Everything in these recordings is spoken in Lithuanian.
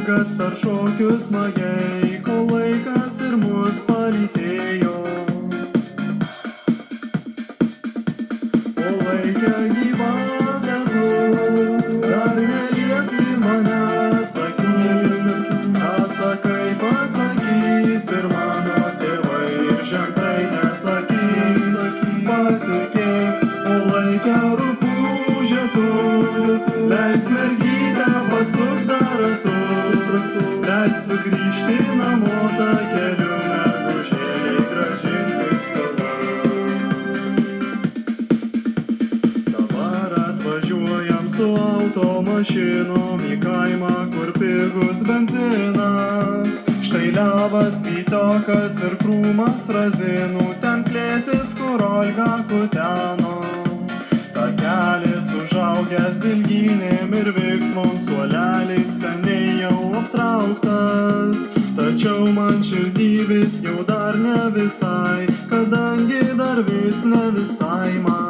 laikas per šokius smagiai, kol laikas ir mus palytėjo. O laikė gyvavę tu, dar nelieki manęs akis, ką sakai pasakys ir mano tėvai ir žentai nesakys. Patikėk, o laikė rupūžė tu, leis mergytę pasukti ratus, leis sugrįžti namo tą keliu mergužėliai grąžinti skolą. Dabar atvažiuojam su automašinom į kaimą, kur pigus benzinas. Štai levas, vytokas ir krūmas razinų, ten klėtis, kur Olga kuteno. Takelis užaugęs dilgynėm ir veiksmom, suolelis seniai jau aptrauktas. Tačiau man širdį vis jau dar ne visai, kadangi dar vis ne visai man.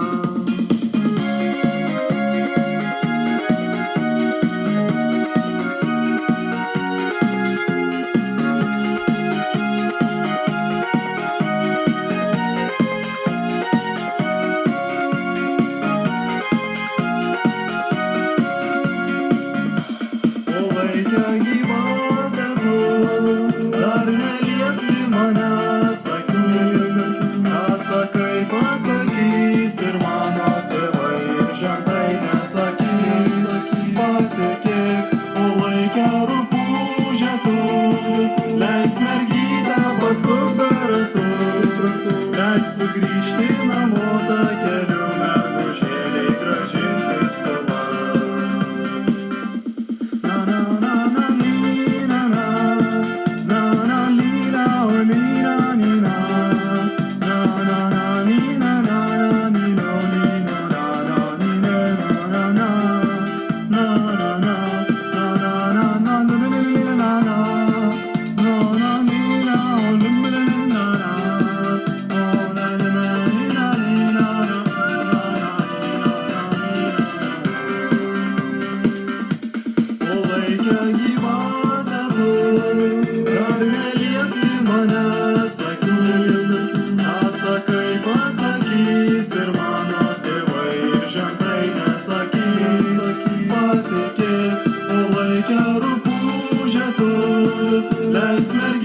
Dar nelieki manęs akis, ką sakai pasakys ir mano tėvai ir žentai nesakys. Patikėk, o laikė rupūžė tu, leis mergytę pasukti ratus, leis sugrįžti namo tą keliu mergužėliai grąžinti skolą. Dar nelieki manęs akis, ką sakai pasakys ir mano tėvai ir žentai nesakys. Patikėk, o laikė rupūžė tu, leis mergytę